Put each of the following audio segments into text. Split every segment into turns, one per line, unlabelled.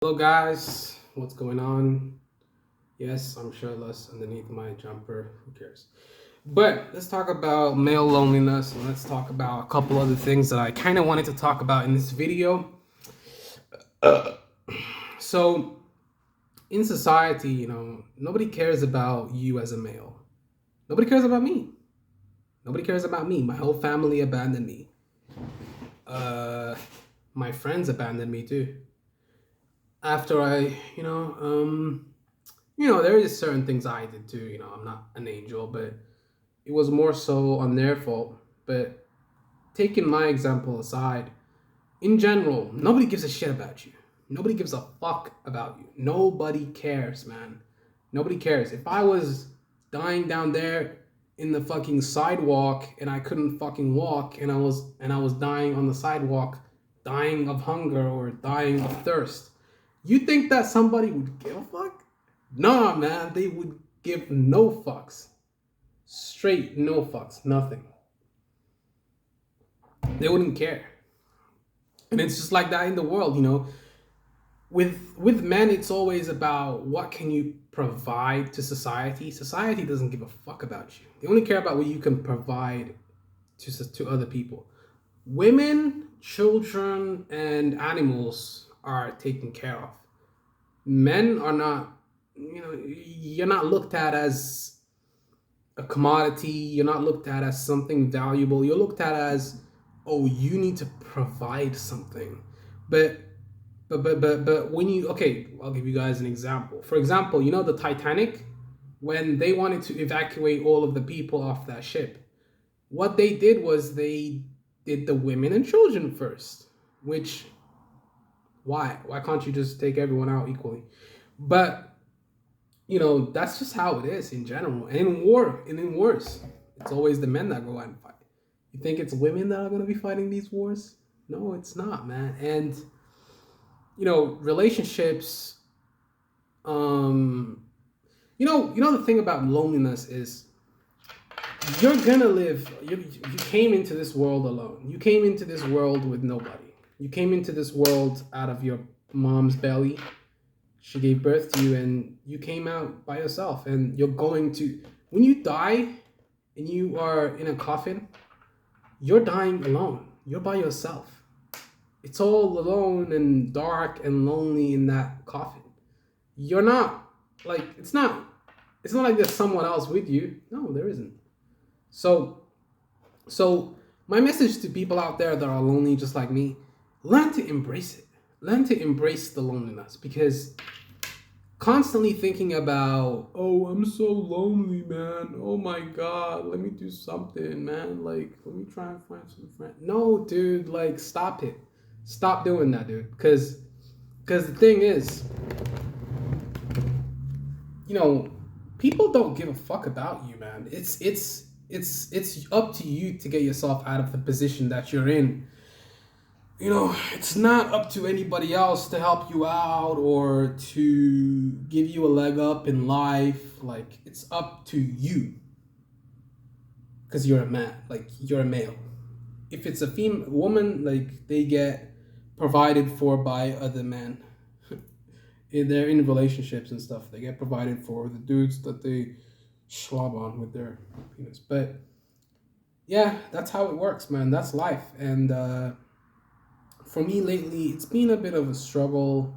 Hello guys, what's going on? Yes, I'm shirtless underneath my jumper. Who cares? But let's talk about male loneliness and let's talk about a couple other things that I kind of wanted to talk about in this video. So, in society, nobody cares about you as a male. Nobody cares about me. Nobody cares about me. My whole family abandoned me. Uh, my friends abandoned me too. After there is certain things I did too. I'm not an angel, but it was more so on their fault. But taking my example aside, in general, nobody gives a shit about you. Nobody gives a fuck about you. Nobody cares, man. Nobody cares. If I was dying down there in the fucking sidewalk and I couldn't fucking walk and I was dying on the sidewalk, dying of hunger or dying of thirst, you think that somebody would give a fuck? Nah, man, they would give no fucks. Straight no fucks, nothing. They wouldn't care. And it's just like that in the world. With men, it's always about what can you provide to society. Society doesn't give a fuck about you. They only care about what you can provide to other people. Women, children, and animals are taken care of. Men are not. You're not looked at as a commodity. You're not looked at as something valuable. You're looked at as, oh, you need to provide something. But but when you, okay, I'll give you guys an example. For example, the Titanic, when they wanted to evacuate all of the people off that ship, what they did was they did the women and children first. Which, why can't you just take everyone out equally? But that's just how it is in general. And in war, and in wars, it's always the men that go out and fight. You think it's women that are going to be fighting these wars? No, it's not, man. And relationships, um the thing about loneliness is you're gonna live, you came into this world alone. You came into this world with nobody. You came into this world out of your mom's belly. She gave birth to you and you came out by yourself, and you're going to, when you die and you are in a coffin, you're dying alone. You're by yourself. It's all alone and dark and lonely in that coffin. You're not, like, it's not like there's someone else with you. No, there isn't. So so my message to people out there that are lonely just like me: learn to embrace it. Learn to embrace the loneliness, because constantly thinking about, oh, I'm so lonely, man, oh my god, let me do something, man, like, let me try and find some friends. No, dude, like, stop it. Stop doing that, dude. Because the thing is, you know, people don't give a fuck about you, man. It's up to you to get yourself out of the position that you're in. It's not up to anybody else to help you out or to give you a leg up in life. Like, it's up to you, because you're a man. Like, you're a male. If it's a female woman, like, they get provided for by other men. They're in relationships and stuff. They get provided for the dudes that they slob on with their penis. But yeah, that's how it works, man. That's life. And for me lately, it's been a bit of a struggle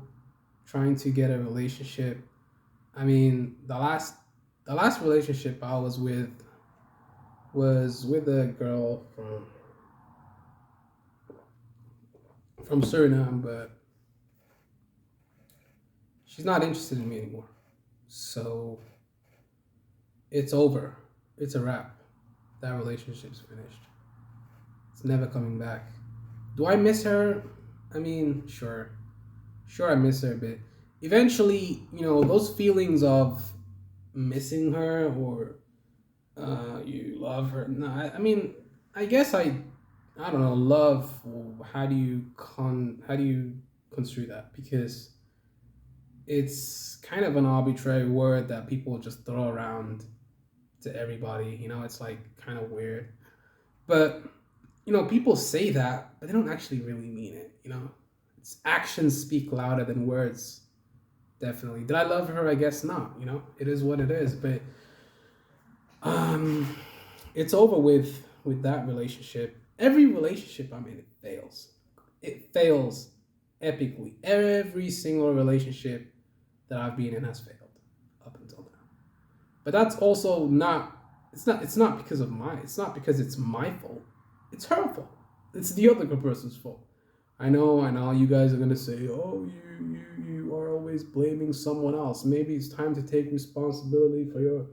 trying to get a relationship. I mean, the last relationship I was with a girl from Suriname, but she's not interested in me anymore. So it's over. It's a wrap. That relationship's finished. It's never coming back. Do I miss her? I mean, sure. Sure, I miss her a bit. Eventually, those feelings of missing her, or you love her. No, I mean, I guess I don't know, love. How do you construe that? Because it's kind of an arbitrary word that people just throw around to everybody. It's like kind of weird. But people say that, but they don't actually really mean it. actions speak louder than words. Definitely. Did I love her? I guess not. It is what it is. But um, it's over with that relationship. Every relationship I'm in, it fails. It fails epically. Every single relationship that I've been in has failed up until now. But that's also not. It's not because of mine. It's not because it's my fault. It's her fault. It's the other person's fault. I know, and all you guys are gonna say, "Oh, you are always blaming someone else." Maybe it's time to take responsibility for your.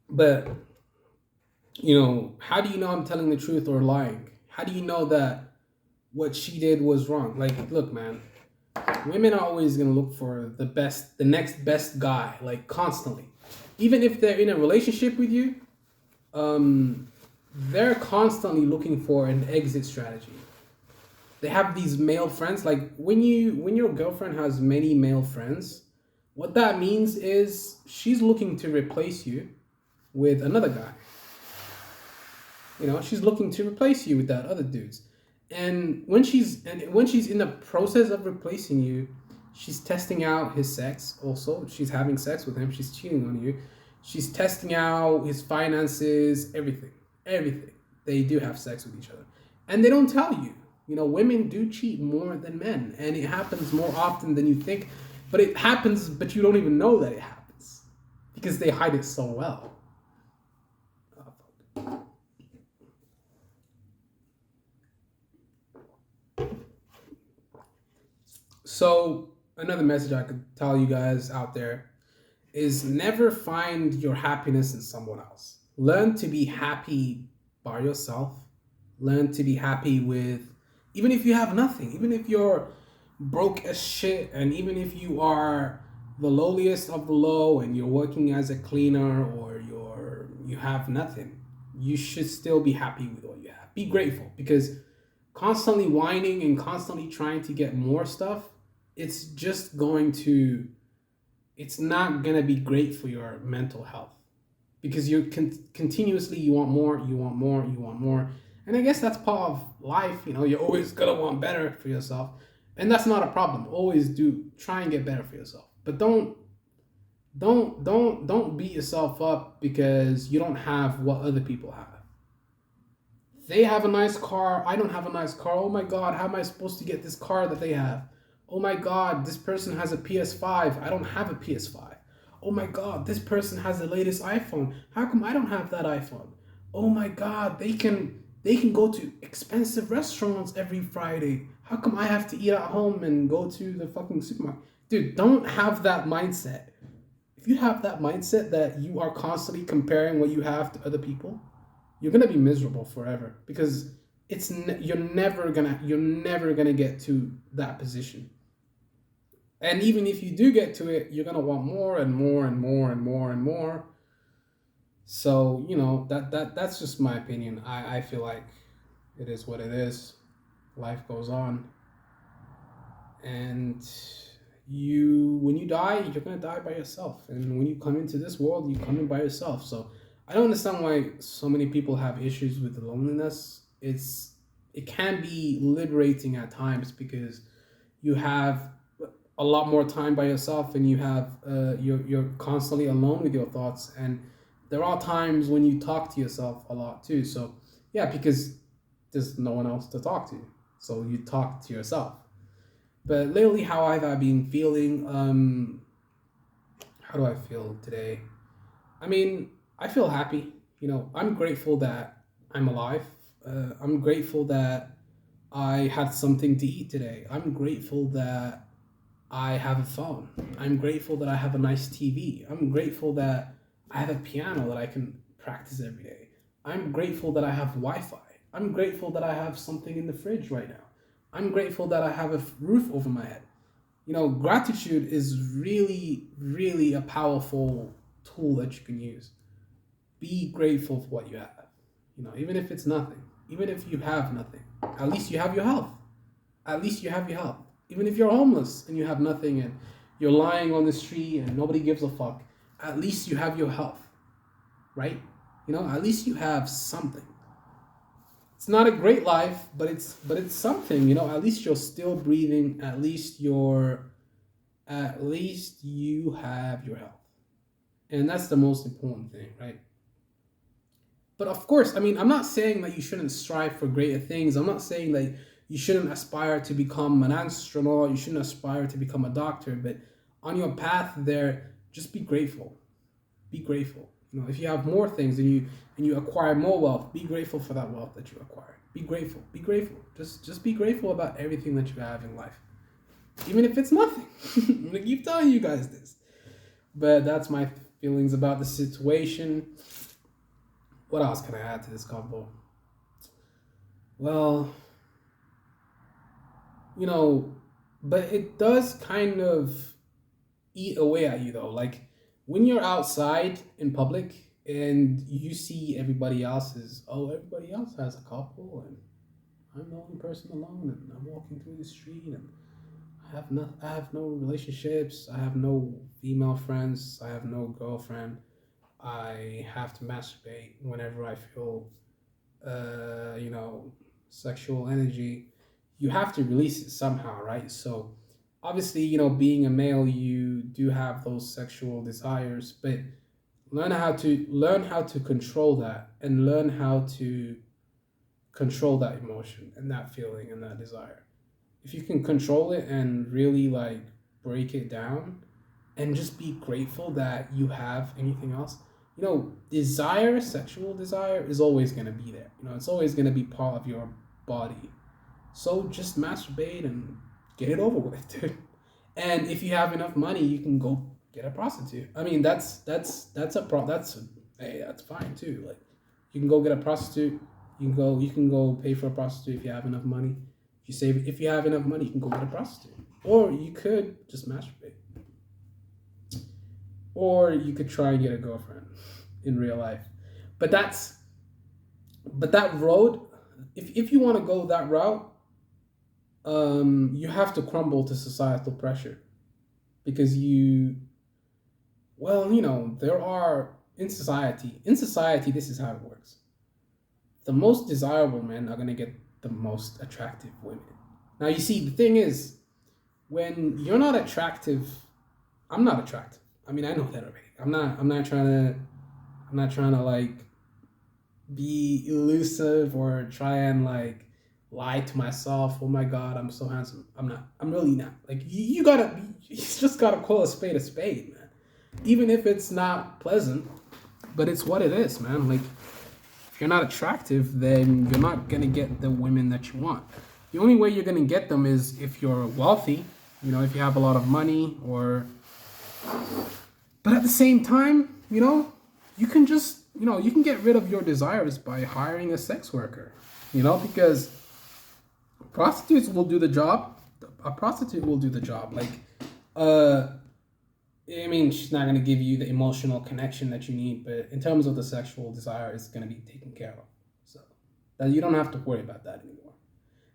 But how do you know I'm telling the truth or lying? How do you know that what she did was wrong? Like, look, man, women are always gonna look for the next best guy, like constantly. Even if they're in a relationship with you, they're constantly looking for an exit strategy. They have these male friends. Like when your girlfriend has many male friends, what that means is she's looking to replace you with another guy. She's looking to replace you with that other dudes. And when she's in the process of replacing you, she's testing out his sex also. She's having sex with him. She's cheating on you. She's testing out his finances, everything. Everything. They do have sex with each other. And they don't tell you. Women do cheat more than men. And it happens more often than you think. But it happens, but you don't even know that it happens. Because they hide it so well. So another message I could tell you guys out there is never find your happiness in someone else. Learn to be happy by yourself. Learn to be happy with, even if you have nothing, even if you're broke as shit, and even if you are the lowliest of the low and you're working as a cleaner or you have nothing, you should still be happy with what you have. Be grateful, because constantly whining and constantly trying to get more stuff, it's not going to be great for your mental health, because you're continuously, you want more, you want more, you want more. And I guess that's part of life. You're always going to want better for yourself. And that's not a problem. Always do try and get better for yourself. But don't beat yourself up because you don't have what other people have. They have a nice car. I don't have a nice car. Oh my God, how am I supposed to get this car that they have? Oh my God, this person has a PS5. I don't have a PS5. Oh my God, this person has the latest iPhone. How come I don't have that iPhone? Oh my God, they can go to expensive restaurants every Friday. How come I have to eat at home and go to the fucking supermarket? Dude, don't have that mindset. If you have that mindset that you are constantly comparing what you have to other people, you're gonna be miserable forever, because you're never gonna get to that position. And even if you do get to it, you're gonna want more and more and more and more and more. So that's just my opinion. I feel like it is what it is. Life goes on, and when you die, you're gonna die by yourself. And when you come into this world, you come in by yourself. So I don't understand why so many people have issues with loneliness. It can be liberating at times, because you have a lot more time by yourself, and you're constantly alone with your thoughts. And there are times when you talk to yourself a lot too. So yeah, because there's no one else to talk to, so you talk to yourself. But lately, how have I been feeling? How do I feel today? I mean, I feel happy. I'm grateful that I'm alive. I'm grateful that I had something to eat today. I'm grateful that I have a phone. I'm grateful that I have a nice TV. I'm grateful that I have a piano that I can practice every day. I'm grateful that I have Wi-Fi. I'm grateful that I have something in the fridge right now. I'm grateful that I have a roof over my head. Gratitude is really, really a powerful tool that you can use. Be grateful for what you have. Even if it's nothing, even if you have nothing, at least you have your health. At least you have your health. Even if you're homeless and you have nothing and you're lying on the street and nobody gives a fuck, at least you have your health, right? At least you have something. It's not a great life, but it's something, you know. At least you're still breathing. At least you have your health, and that's the most important thing, right? But of course, I mean, I'm not saying that you shouldn't strive for greater things. I'm not saying that you shouldn't aspire to become an astronaut. You shouldn't aspire to become a doctor. But on your path there, just be grateful. Be grateful. You know, if you have more things and you acquire more wealth, be grateful for that wealth that you acquire. Be grateful. Be grateful. Just be grateful about everything that you have in life, even if it's nothing. I'm gonna keep telling you guys this. But that's my feelings about the situation. What else can I add to this combo? Well, you know, but it does kind of eat away at you though. Like when you're outside in public and you see everybody else has a couple and I'm the only person alone and I'm walking through the street and I have no relationships, I have no female friends, I have no girlfriend. I have to masturbate whenever I feel you know, sexual energy. You have to release it somehow, right? So obviously, you know, being a male, you do have those sexual desires, but learn how to control that and learn how to control that emotion and that feeling and that desire. If you can control it and really like break it down and just be grateful that you have anything else, you know, sexual desire is always going to be there. You know, it's always going to be part of your body. So just masturbate and get it over with, dude. And if you have enough money, you can go get a prostitute. I mean, hey, that's fine too. Like, you can go get a prostitute. You can go pay for a prostitute if you have enough money. If you have enough money, you can go get a prostitute, or you could just masturbate, or you could try and get a girlfriend in real life. But that road, if you want to go that route, you have to crumble to societal pressure because well, you know, there are in society, this is how it works. The most desirable men are going to get the most attractive women. Now, you see, the thing is, when you're not attractive, I'm not attractive. I mean, I know that already. I'm not trying to like be elusive or try and like lie to myself. Oh my god, I'm so handsome. I'm not. I'm really not. Like you just gotta call a spade, man. Even if it's not pleasant, but it's what it is, man. Like if you're not attractive, then you're not gonna get the women that you want. The only way you're gonna get them is if you're wealthy. You know, if you have a lot of money, or. But at the same time, you know, you can get rid of your desires by hiring a sex worker. You know, because prostitutes will do the job. A prostitute will do the job. Like, I mean, she's not gonna give you the emotional connection that you need, but in terms of the sexual desire, it's gonna be taken care of. So that you don't have to worry about that anymore.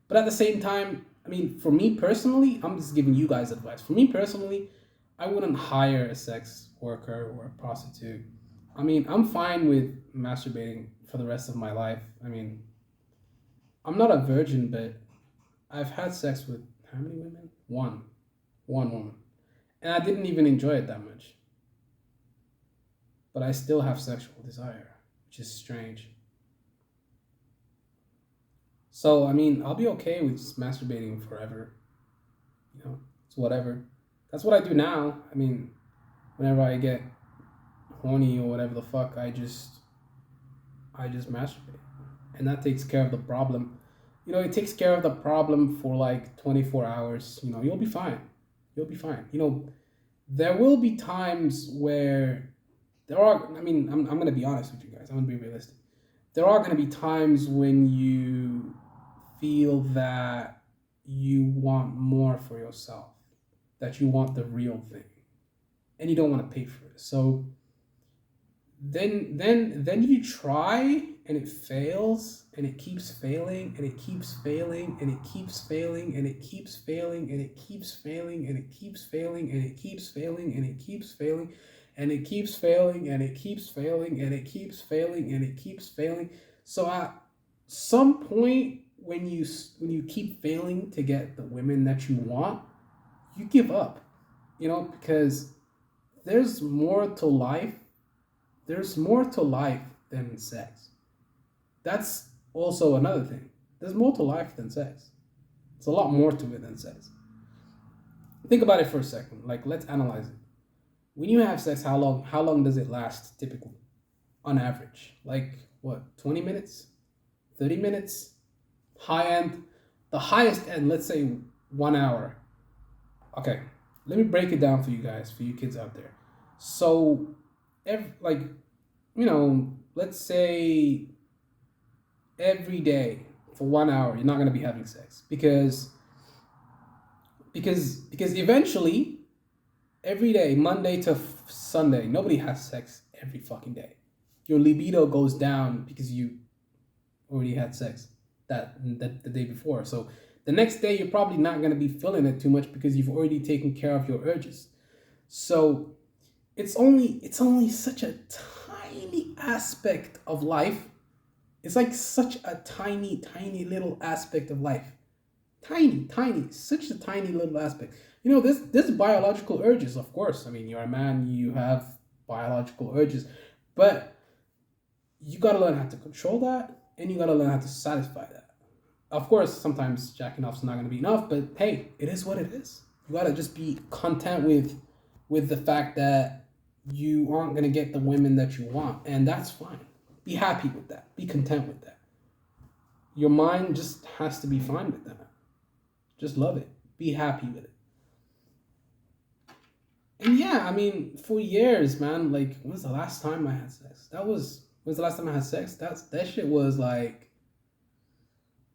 But at the same time, I mean, for me personally, I'm just giving you guys advice. For me personally, I wouldn't hire a sex worker or a prostitute. I mean, I'm fine with masturbating for the rest of my life. I mean, I'm not a virgin, but I've had sex with how many women? One woman. And I didn't even enjoy it that much. But I still have sexual desire, which is strange. So, I mean, I'll be okay with just masturbating forever. You know, it's whatever. That's what I do now. I mean, whenever I get horny or whatever the fuck, I just masturbate. And that takes care of the problem. You know, it takes care of the problem for like 24 hours. You know, you'll be fine. You'll be fine. You know, there will be times where I mean, I'm going to be honest with you guys. I'm going to be realistic. There are going to be times when you feel that you want more for yourself, that you want the real thing, and you don't want to pay for it. So then you try and it fails and it keeps failing and it keeps failing and it keeps failing and it keeps failing and it keeps failing and it keeps failing and it keeps failing and it keeps failing and it keeps failing and it keeps failing and it keeps failing and it keeps failing. So some point when you keep failing to get the women that you want, you give up. Because there's more to life. There's more to life than sex. That's also another thing. There's more to life than sex. It's a lot more to it than sex. Think about it for a second. Like, let's analyze it. When you have sex, how long does it last typically? On average? Like what, 20 minutes? 30 minutes? High end, the highest end, let's say 1 hour. Okay, let me break it down for you guys, for you kids out there. So, like, let's say every day for 1 hour, you're not gonna be having sex because eventually, every day, Monday to Sunday, nobody has sex every fucking day. Your libido goes down because you already had sex that the day before. So the next day, you're probably not gonna be feeling it too much because you've already taken care of your urges. So it's only such a tiny aspect of life. It's like such a tiny, tiny little aspect of life. Tiny, tiny, such a tiny little aspect. This biological urges, of course. I mean, you're a man, you have biological urges, but you gotta learn how to control that, and you gotta learn how to satisfy that. Of course, sometimes jacking off's not gonna be enough, but hey, it is what it is. You gotta just be content with the fact that you aren't gonna get the women that you want, and that's fine. Be happy with that. Be content with that. Your mind just has to be fine with that. Just love it. Be happy with it. And yeah, I mean, for years, man, like, when's the last time I had sex? When's the last time I had sex? That shit was like,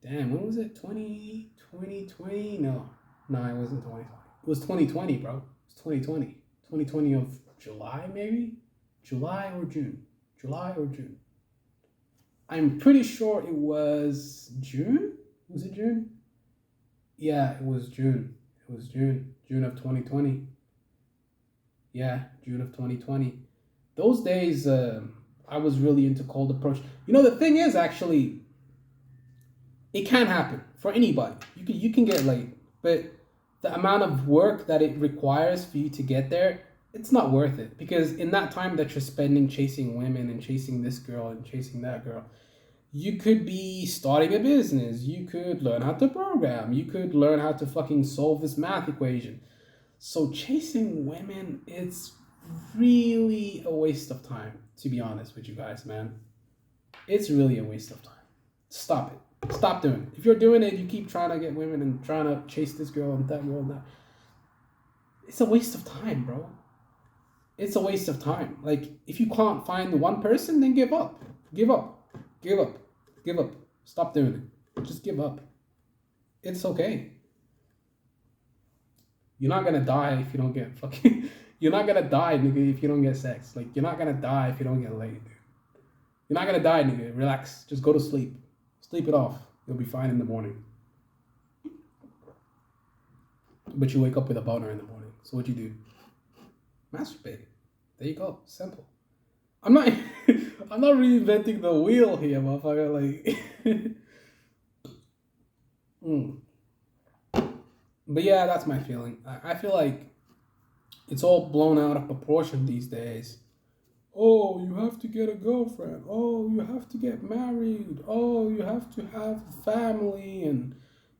damn, when was it? 2020? No, it wasn't 2020. It was 2020, bro. It was 2020. 2020 of July, maybe? July or June. July or June. I'm pretty sure it was June. Was it June? Yeah, it was June. It was June. June of 2020. Yeah, June of 2020. Those days, I was really into cold approach. The thing is, actually, it can happen for anybody. You can get laid, but the amount of work that it requires for you to get there, it's not worth it. Because in that time that you're spending chasing women and chasing this girl and chasing that girl, you could be starting a business. You could learn how to program. You could learn how to fucking solve this math equation. So chasing women, it's really a waste of time, to be honest with you guys, man. It's really a waste of time. Stop it. Stop doing it. If you're doing it, you keep trying to get women and trying to chase this girl and that girl and that. It's a waste of time, bro. It's a waste of time. Like, if you can't find one person, then give up. Give up. Give up. Give up. Stop doing it. Just give up. It's okay. You're not gonna die if you don't get fucking. You're not gonna die, nigga, if you don't get sex. Like, you're not gonna die if you don't get laid. You're not gonna die, nigga. Relax. Just go to sleep. Sleep it off. You'll be fine in the morning. But you wake up with a boner in the morning. So what you do? Masturbate. There you go. Simple. I'm not. I'm not reinventing the wheel here, motherfucker. Like. But yeah, that's my feeling. I feel like it's all blown out of proportion these days. Oh, you have to get a girlfriend. Oh, you have to get married. Oh, you have to have a family, and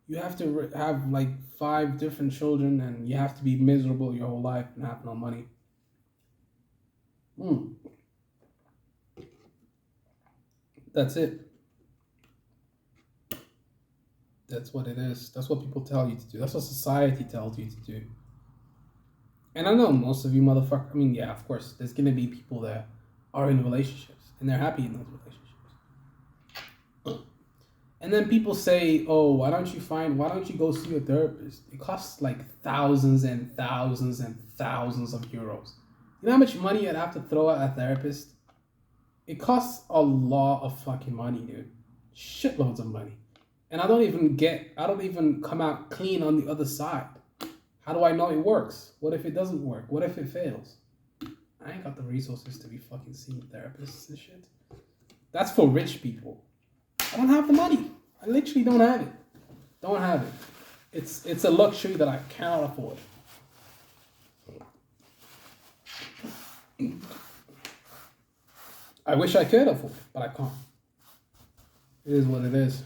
you have to have like 5 different children, and you have to be miserable your whole life and have no money. That's it. That's what it is. That's what people tell you to do. That's what society tells you to do. And I know most of you motherfuckers, I mean, yeah, of course, there's going to be people that are in relationships and they're happy in those relationships. And then people say, oh, why don't you go see a therapist? It costs like thousands and thousands and thousands of euros. You know how much money I'd have to throw at a therapist? It costs a lot of fucking money, dude. Shitloads of money. And I don't even come out clean on the other side. How do I know it works? What if it doesn't work? What if it fails? I ain't got the resources to be fucking seeing therapists and shit. That's for rich people. I don't have the money. I literally don't have it. Don't have it. It's a luxury that I cannot afford. I wish I could afford it, but I can't. It is what it is.